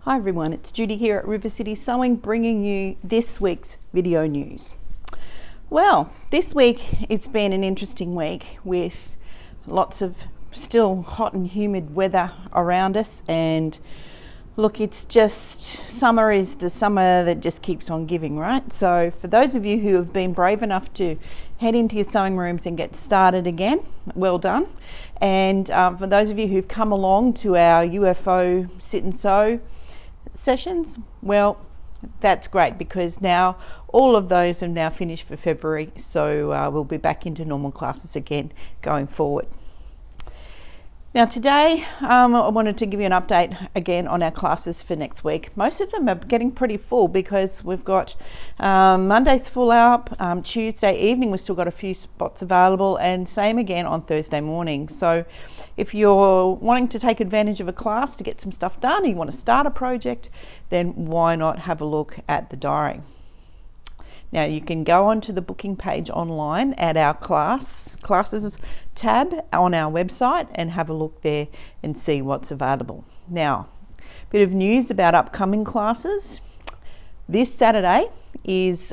Hi everyone, it's Judy here at River City Sewing bringing you this week's video news. Well, this week it's been an interesting week with lots of still hot and humid weather around us, and look, it's just summer is the summer that just keeps on giving, right? So for those of you who have been brave enough to head into your sewing rooms and get started again, well done. And for those of you who've come along to our UFO sit and sew sessions, well, that's great, because now all of those are now finished for February, so we'll be back into normal classes again going forward. Now today I wanted to give you an update again on our classes for next week. Most of them are getting pretty full because we've got Monday's full up, Tuesday evening we've still got a few spots available, and same again on Thursday morning. So if you're wanting to take advantage of a class to get some stuff done, and you want to start a project, then why not have a look at the diary. Now you can go onto the booking page online at our classes tab on our website and have a look there and see what's available. Now, a bit of news about upcoming classes. This Saturday is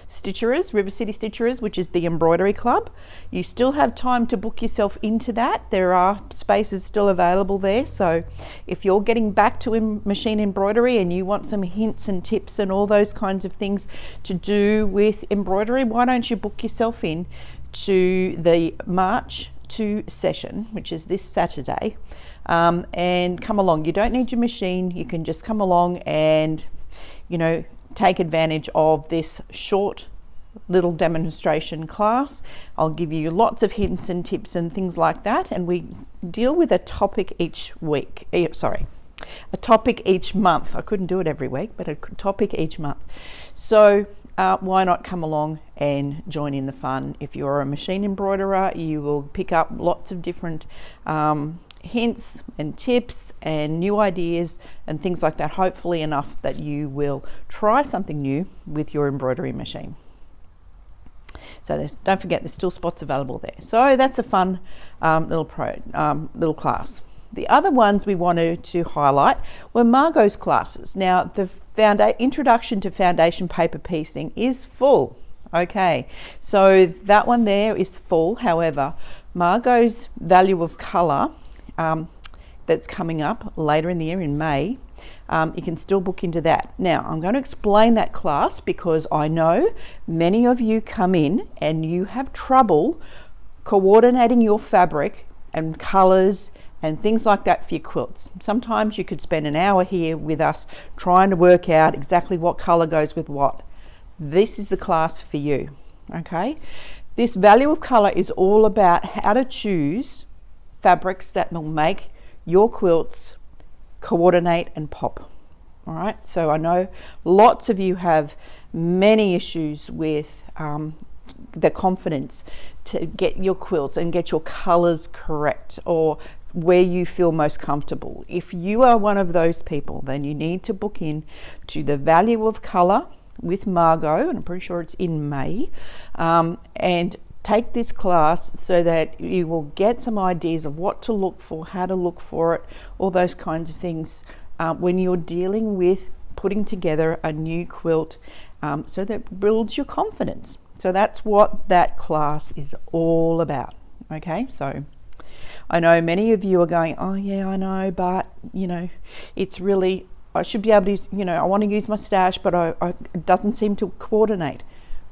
Stitcherers, River City Stitcherers, which is the embroidery club. You still have time to book yourself into that. There are spaces still available there. So if you're getting back to machine embroidery and you want some hints and tips and all those kinds of things to do with embroidery, why don't you book yourself in to the March 2 session, which is this Saturday, and come along. You don't need your machine. You can just come along and, take advantage of this short little demonstration class. I'll give you lots of hints and tips and things like that, and we deal with a topic each week. A topic each month. I couldn't do it every week, but a topic each month. So why not come along and join in the fun? If you're a machine embroiderer, you will pick up lots of different hints and tips and new ideas and things like that, hopefully enough that you will try something new with your embroidery machine. So don't forget, there's still spots available there. So that's a fun little class. The other ones we wanted to highlight were Margot's classes. Now the introduction to foundation paper piecing is full. Okay, so that one there is full. However, Margot's value of colour that's coming up later in the year in May, you can still book into that. Now I'm going to explain that class because I know many of you come in and you have trouble coordinating your fabric and colours and things like that for your quilts. Sometimes you could spend an hour here with us trying to work out exactly what colour goes with what. This is the class for you. Okay, this value of colour is all about how to choose fabrics that will make your quilts coordinate and pop. All right, so I know lots of you have many issues with the confidence to get your quilts and get your colors correct, or where you feel most comfortable. If you are one of those people, then you need to book in to the value of color with Margot, and I'm pretty sure it's in May, and take this class so that you will get some ideas of what to look for, how to look for it, all those kinds of things when you're dealing with putting together a new quilt, so that builds your confidence. So that's what that class is all about. Okay, so I know many of you are going, oh yeah, I know, but it's really, I should be able to, I want to use my stash, but it doesn't seem to coordinate.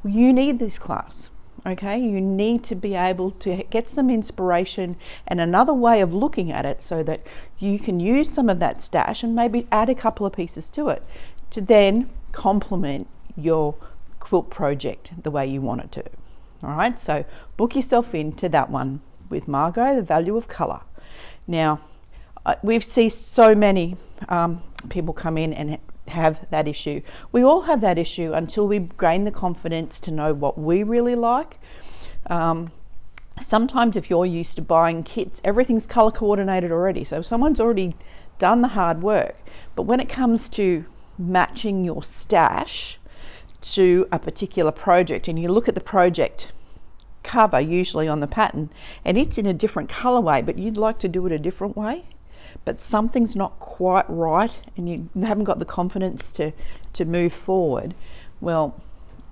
Well, you need this class. Okay, you need to be able to get some inspiration and another way of looking at it so that you can use some of that stash and maybe add a couple of pieces to it to then complement your quilt project the way you want it to. All right, so book yourself into that one with Margot, the value of colour. Now, we've seen so many people come in and have that issue. We all have that issue until we gain the confidence to know what we really like. Sometimes if you're used to buying kits, everything's color coordinated already, so someone's already done the hard work. But when it comes to matching your stash to a particular project, and you look at the project cover usually on the pattern and it's in a different colorway, but you'd like to do it a different way, but something's not quite right and you haven't got the confidence to move forward, well,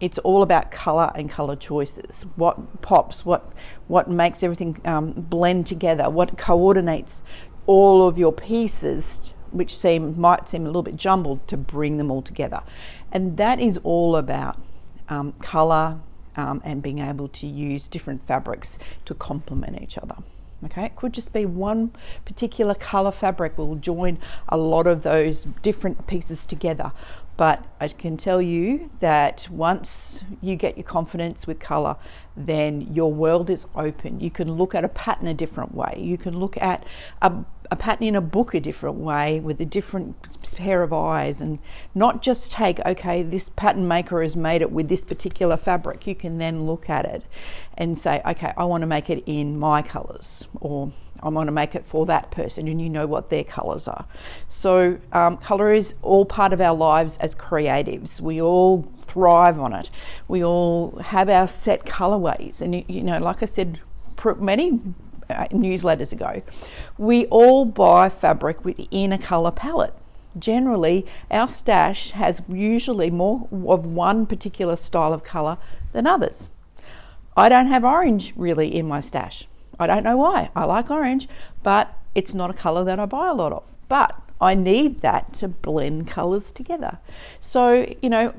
it's all about colour and colour choices. What pops, what makes everything blend together, what coordinates all of your pieces, which might seem a little bit jumbled, to bring them all together. And that is all about colour and being able to use different fabrics to complement each other. Okay, it could just be one particular colour fabric will join a lot of those different pieces together. But I can tell you that once you get your confidence with colour, then your world is open. You can look at a pattern a different way. You can look at a pattern in a book a different way with a different pair of eyes, and not just take, okay, this pattern maker has made it with this particular fabric. You can then look at it and say, okay, I want to make it in my colours, or I want to make it for that person, and you know what their colours are. So colour is all part of our lives as creatives. We all thrive on it. We all have our set colourways, and you know, like I said many newsletters ago, we all buy fabric within a colour palette. Generally, our stash has usually more of one particular style of colour than others. I don't have orange really in my stash. I don't know why. I like orange, but it's not a colour that I buy a lot of. But I need that to blend colours together. So, you know,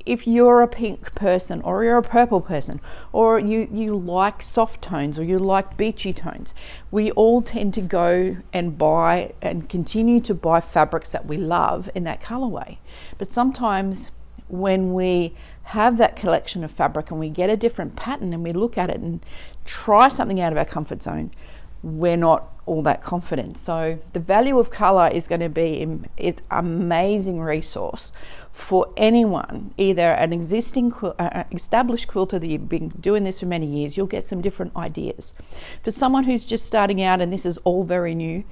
if you're a pink person, or you're a purple person, or you like soft tones, or you like beachy tones, we all tend to go and buy and continue to buy fabrics that we love in that colourway. But sometimes when we have that collection of fabric and we get a different pattern and we look at it and try something out of our comfort zone, we're not all that confident. So the value of colour is going to be it's an amazing resource for anyone, either an existing established quilter that you've been doing this for many years. You'll get some different ideas. For someone who's just starting out and this is all very new,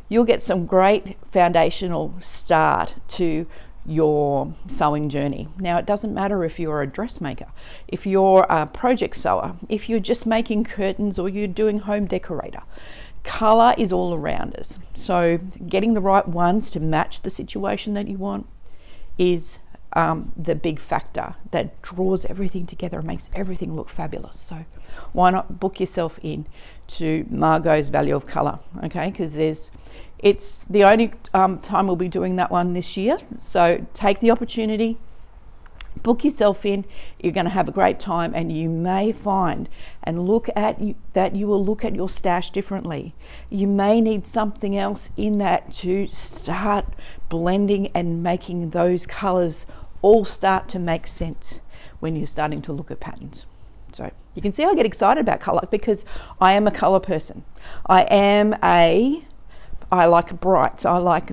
you'll get some great foundational start to your sewing journey. Now, it doesn't matter if you're a dressmaker, if you're a project sewer, if you're just making curtains, or you're doing home decorator. Colour is all around us. So getting the right ones to match the situation that you want is the big factor that draws everything together and makes everything look fabulous. So why not book yourself in to Margot's Value of Colour, okay? Because it's the only time we'll be doing that one this year. So take the opportunity, book yourself in. You're going to have a great time, and you may find and look at that you will look at your stash differently. You may need something else in that to start blending and making those colours all start to make sense when you're starting to look at patterns. So you can see I get excited about colour because I am a colour person. I like brights, I like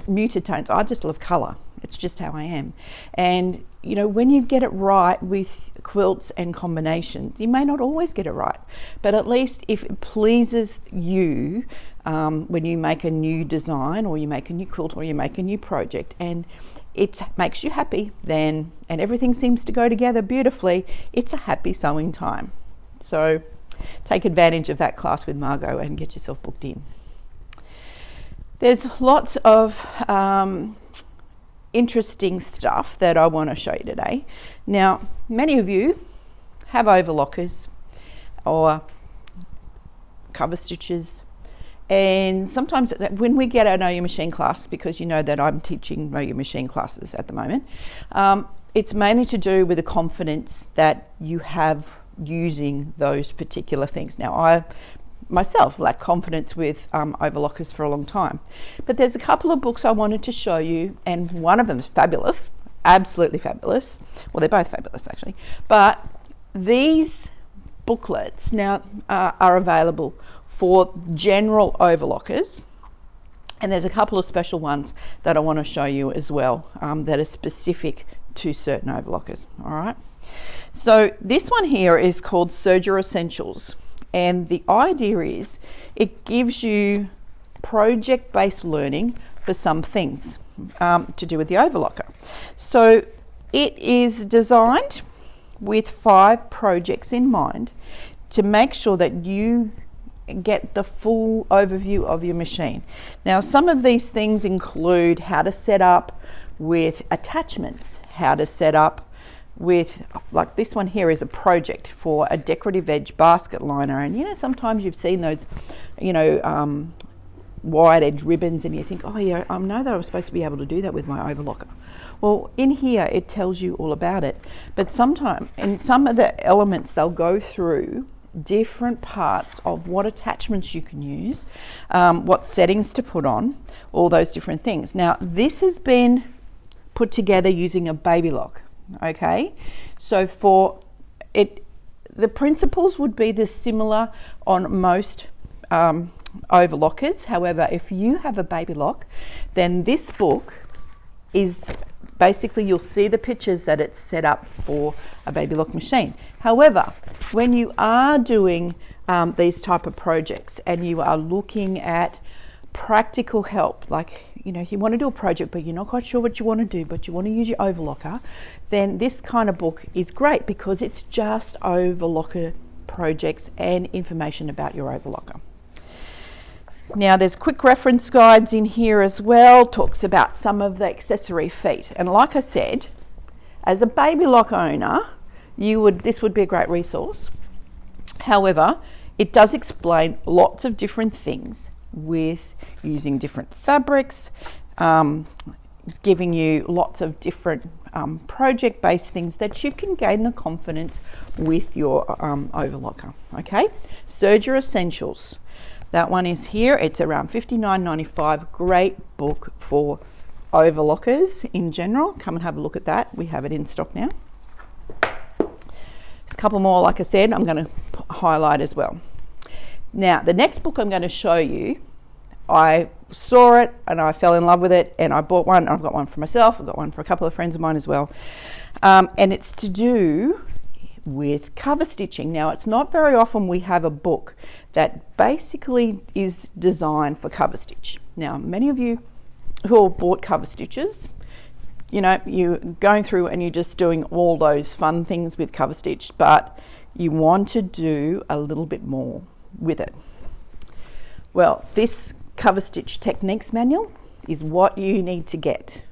muted tones, I just love colour. It's just how I am. And you know, when you get it right with quilts and combinations, you may not always get it right, but at least if it pleases you when you make a new design, or you make a new quilt, or you make a new project, and it makes you happy, then, and everything seems to go together beautifully, it's a happy sewing time. So take advantage of that class with Margot and get yourself booked in. There's lots of interesting stuff that I want to show you today. Now, many of you have overlockers or cover stitches, and sometimes when we get our Know Your Machine class, because you know that I'm teaching Know Your Machine classes at the moment, it's mainly to do with the confidence that you have using those particular things. Now, I myself lack confidence with overlockers for a long time, but there's a couple of books I wanted to show you, and one of them is fabulous, absolutely fabulous. Well, they're both fabulous actually, but these booklets now are available for general overlockers, and there's a couple of special ones that I want to show you as well that are specific to certain overlockers. All right, so this one here is called Serger Essentials. And the idea is it gives you project-based learning for some things to do with the overlocker. So it is designed with 5 projects in mind to make sure that you get the full overview of your machine. Now, some of these things include how to set up with attachments, how to set up with, like this one here is a project for a decorative edge basket liner. And you know, sometimes you've seen those, you know, wide edge ribbons and you think, oh yeah, I know that I was supposed to be able to do that with my overlocker. Well, in here it tells you all about it. But sometimes, in some of the elements, they'll go through different parts of what attachments you can use, what settings to put on, all those different things. Now, this has been put together using a baby lock, okay? So for it, the principles would be the similar on most overlockers. However, if you have a baby lock, then this book is basically, you'll see the pictures that it's set up for a baby lock machine. However, when you are doing these type of projects and you are looking at practical help, like, you know, if you want to do a project but you're not quite sure what you want to do, but you want to use your overlocker, then this kind of book is great because it's just overlocker projects and information about your overlocker. Now, there's quick reference guides in here as well, talks about some of the accessory feet. And like I said, as a baby lock owner, this would be a great resource. However, it does explain lots of different things with using different fabrics, giving you lots of different project-based things that you can gain the confidence with your overlocker. Okay, Serger Essentials. That one is here. It's around $59.95. Great book for overlockers in general. Come and have a look at that. We have it in stock now. There's a couple more, like I said, I'm going to highlight as well. Now, the next book I'm going to show you, I saw it and I fell in love with it and I bought one. I've got one for myself. I've got one for a couple of friends of mine as well. And it's to do with cover stitching. Now, it's not very often we have a book that basically is designed for cover stitch. Now, many of you who have bought cover stitches, you know, you're going through and you're just doing all those fun things with cover stitch, but you want to do a little bit more with it. Well, this cover stitch techniques manual is what you need to get.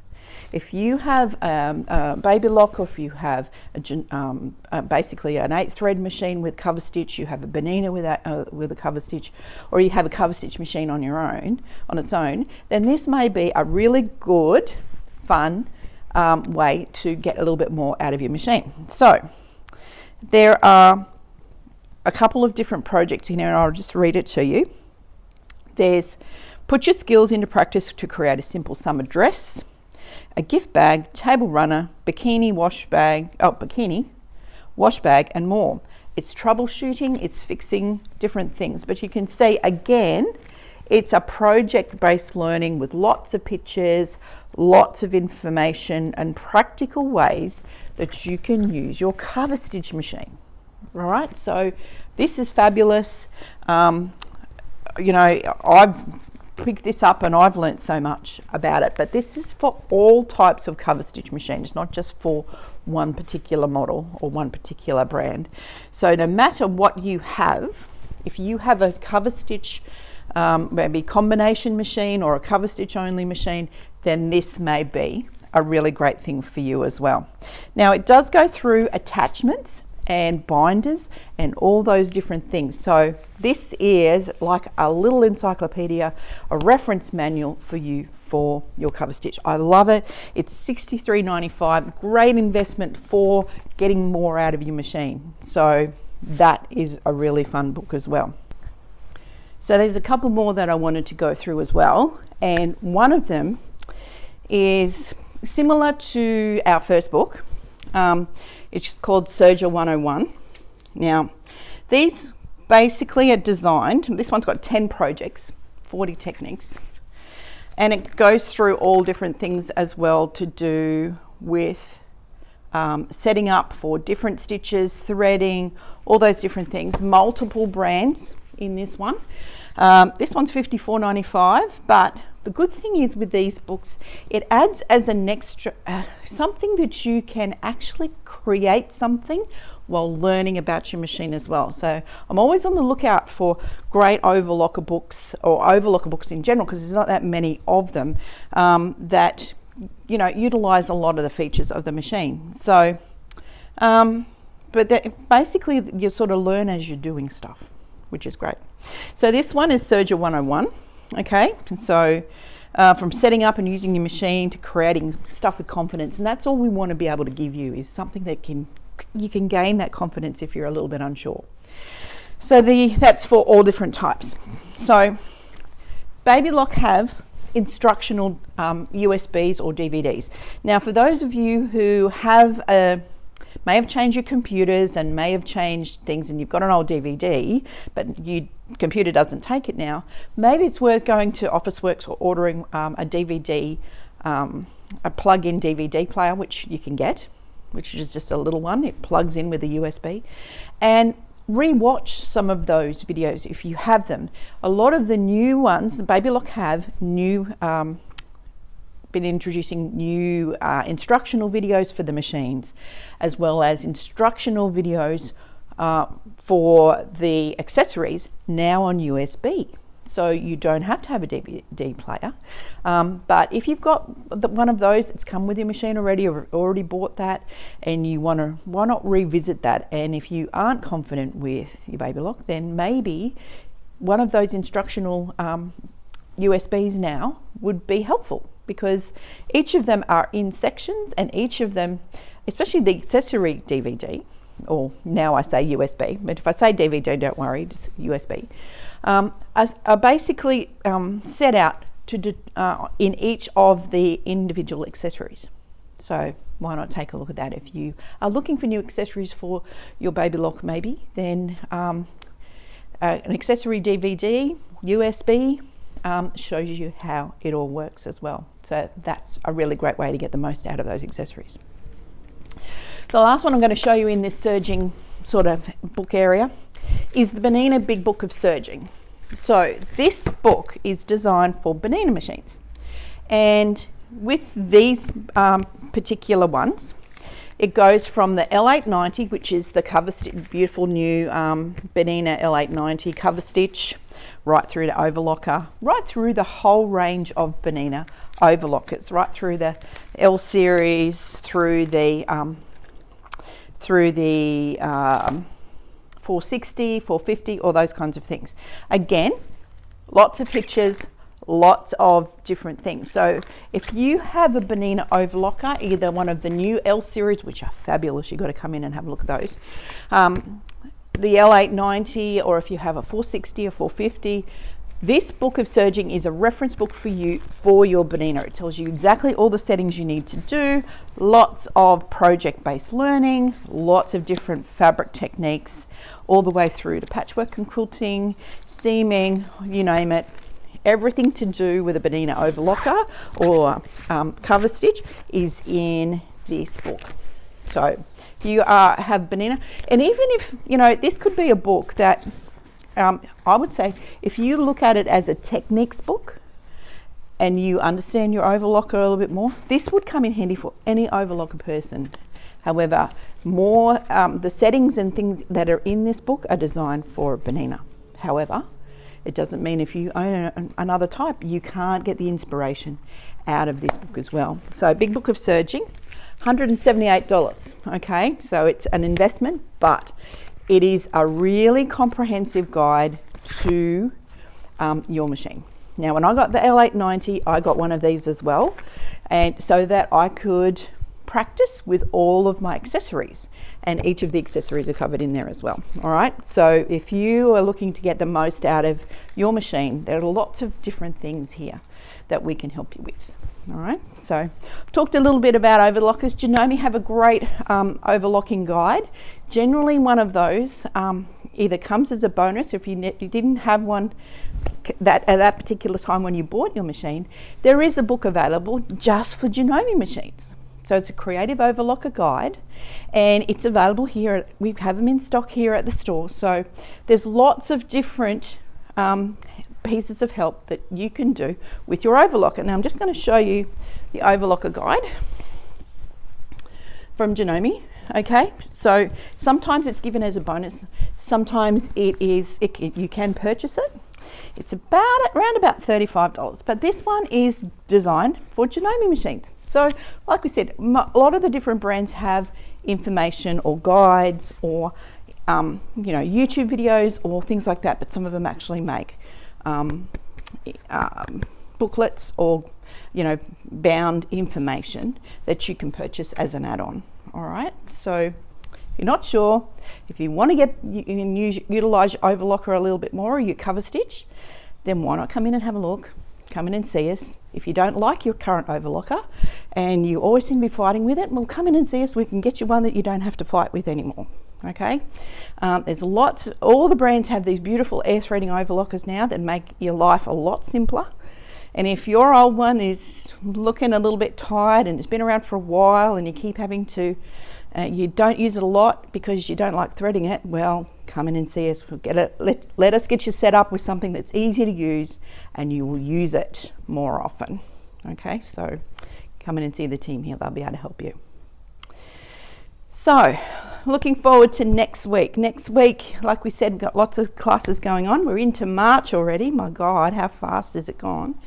If you have a baby lock, or if you have basically an 8 thread machine with cover stitch, you have a Bernina with a cover stitch, or you have a cover stitch machine on its own, then this may be a really good, fun way to get a little bit more out of your machine. So there are a couple of different projects in here, and I'll just read it to you. There's put your skills into practice to create a simple summer dress, a gift bag, table runner, bikini, wash bag, and more. It's troubleshooting, it's fixing different things, but you can see again, it's a project-based learning with lots of pictures, lots of information and practical ways that you can use your cover stitch machine. All right, so this is fabulous. You know, I've picked this up and I've learnt so much about it, but this is for all types of cover stitch machines, not just for one particular model or one particular brand. So no matter what you have, if you have a cover stitch maybe combination machine or a cover stitch only machine, then this may be a really great thing for you as well. Now, it does go through attachments and binders and all those different things. So this is like a little encyclopedia, a reference manual for you for your cover stitch. I love it. It's $63.95. Great investment for getting more out of your machine. So that is a really fun book as well. So there's a couple more that I wanted to go through as well, and one of them is similar to our first book. It's called Serger 101. Now, these basically are designed, this one's got 10 projects, 40 techniques, and it goes through all different things as well to do with setting up for different stitches, threading, all those different things. Multiple brands in this one. This one's $54.95, but the good thing is with these books, it adds as an extra something that you can actually create something while learning about your machine as well. So I'm always on the lookout for great overlocker books, or overlocker books in general, because there's not that many of them that utilize a lot of the features of the machine. So but basically you sort of learn as you're doing stuff, which is great. So this one is Serger 101. Okay, so from setting up and using your machine to creating stuff with confidence, and that's all we want to be able to give you, is something that you can gain that confidence if you're a little bit unsure. So that's for all different types. So Babylock have instructional USBs or DVDs. Now, for those of you who may have changed your computers and may have changed things, and you've got an old DVD, but your computer doesn't take it now, maybe it's worth going to Officeworks or ordering a DVD, a plug-in DVD player, which you can get, which is just a little one. It plugs in with a USB, and re-watch some of those videos if you have them. A lot of the new ones, the Babylock have been introducing new instructional videos for the machines, as well as instructional videos for the accessories now on USB. So you don't have to have a DVD player, but if you've got one of those that's come with your machine already, or already bought that, and you want to, why not revisit that? And if you aren't confident with your Babylock, then maybe one of those instructional USBs now would be helpful, because each of them are in sections, and each of them, especially the accessory DVD, or now I say USB, but if I say DVD, don't worry, it's USB, are basically set out to in each of the individual accessories. So why not take a look at that? If you are looking for new accessories for your Babylock, maybe, then an accessory DVD, USB, shows you how it all works as well. So that's a really great way to get the most out of those accessories. The last one I'm going to show you in this serging sort of book area is the Bernina Big Book of Serging. So this book is designed for Bernina machines, and with these particular ones, it goes from the L890, which is the cover stitch, beautiful new Bernina L890 cover stitch, right through to overlocker, right through the whole range of Bernina overlockers, right through the L series, through the 460, 450, all those kinds of things. Again, lots of pictures, lots of different things. So if you have a Bernina overlocker, either one of the new L series, which are fabulous, you've got to come in and have a look at those, the L890, or if you have a 460 or 450, this book of serging is a reference book for you for your Bernina. It tells you exactly all the settings you need to do, lots of project-based learning, lots of different fabric techniques, all the way through to patchwork and quilting, seaming, you name it. Everything to do with a Bernina overlocker or cover stitch is in this book. So if you have Bernina, and even if, this could be a book that I would say, if you look at it as a techniques book and you understand your overlocker a little bit more, this would come in handy for any overlocker person. However, the settings and things that are in this book are designed for Bernina. However, it doesn't mean if you own another type, you can't get the inspiration out of this book as well. So Big Book of Serging, $178. Okay, so it's an investment, but it is a really comprehensive guide to your machine. Now, when I got the L890, I got one of these as well, and so that I could practice with all of my accessories, and each of the accessories are covered in there as well. All right, so if you are looking to get the most out of your machine, there are lots of different things here that we can help you with. All right, so I've talked a little bit about overlockers. Janome have a great overlocking guide. Generally, one of those either comes as a bonus, if you didn't have one at that particular time when you bought your machine, there is a book available just for Janome machines. So it's a creative overlocker guide, and it's available here. We have them in stock here at the store. So there's lots of different pieces of help that you can do with your overlocker. Now I'm just going to show you the overlocker guide from Janome. Okay, so sometimes it's given as a bonus, sometimes you can purchase it. It's around about $35, but this one is designed for Janome machines. So like we said, a lot of the different brands have information or guides or YouTube videos or things like that, but some of them actually make booklets or bound information that you can purchase as an add-on. All right, so if you're not sure, if you want to utilize your overlocker a little bit more or your cover stitch, then why not come in and have a look? Come in and see us. If you don't like your current overlocker and you always seem to be fighting with it, well, come in and see us. We can get you one that you don't have to fight with anymore. Okay, there's lots. All the brands have these beautiful air threading overlockers now that make your life a lot simpler. And if your old one is looking a little bit tired and it's been around for a while and you keep having to, you don't use it a lot because you don't like threading it, well, come in and see us. We'll get it. Let us get you set up with something that's easy to use and you will use it more often. Okay, so come in and see the team here. They'll be able to help you. So, looking forward to next week. Next week, like we said, we've got lots of classes going on. We're into March already. My God, how fast has it gone?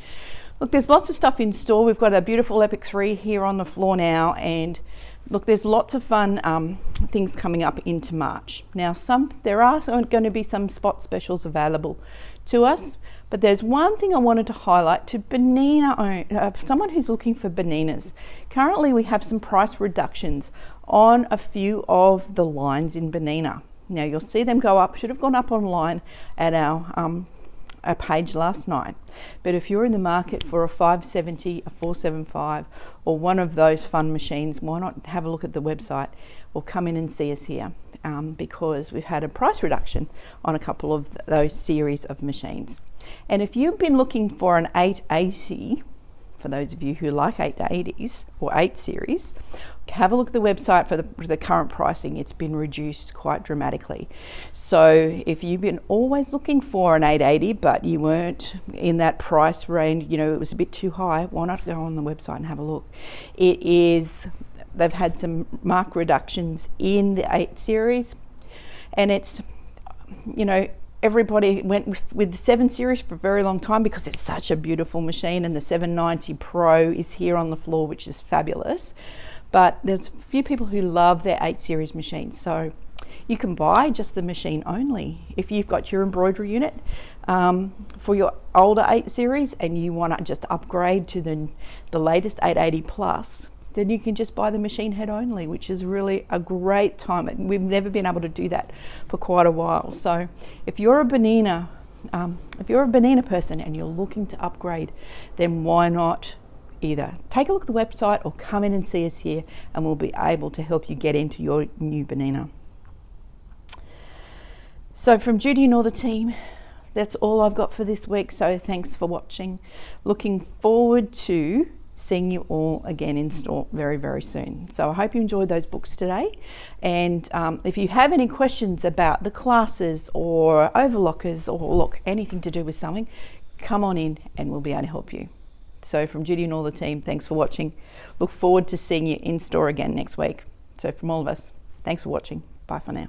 Look, there's lots of stuff in store. We've got a beautiful Epic 3 here on the floor now, and look, there's lots of fun things coming up into March. Now, there are going to be some spot specials available to us, but there's one thing I wanted to highlight to Bernina, someone who's looking for Berninas. Currently, we have some price reductions on a few of the lines in Bernina. Now, you'll see them go up, should have gone up online at our page last night. But if you're in the market for a 570, a 475, or one of those fun machines, why not have a look at the website or come in and see us here, because we've had a price reduction on a couple of those series of machines. And if you've been looking for an 880, for those of you who like 880s or 8 series, have a look at the website for the current pricing. It's been reduced quite dramatically. So if you've been always looking for an 880 but you weren't in that price range, it was a bit too high, why not go on the website and have a look? They've had some marked reductions in the 8 series, and it's, everybody went with the 7 series for a very long time because it's such a beautiful machine, and the 790 Pro is here on the floor, which is fabulous. But there's a few people who love their 8 series machines, so you can buy just the machine only. If you've got your embroidery unit for your older 8 series and you want to just upgrade to the latest 880 Plus, then you can just buy the machine head only, which is really a great time. We've never been able to do that for quite a while. So if you're a Bernina person and you're looking to upgrade, then why not either take a look at the website or come in and see us here, and we'll be able to help you get into your new Bernina. So from Judy and all the team, that's all I've got for this week. So thanks for watching. Looking forward to seeing you all again in store very, very soon. So I hope you enjoyed those books today. And if you have any questions about the classes or overlockers or anything to do with sewing, come on in and we'll be able to help you. So from Judy and all the team, thanks for watching. Look forward to seeing you in store again next week. So from all of us, thanks for watching. Bye for now.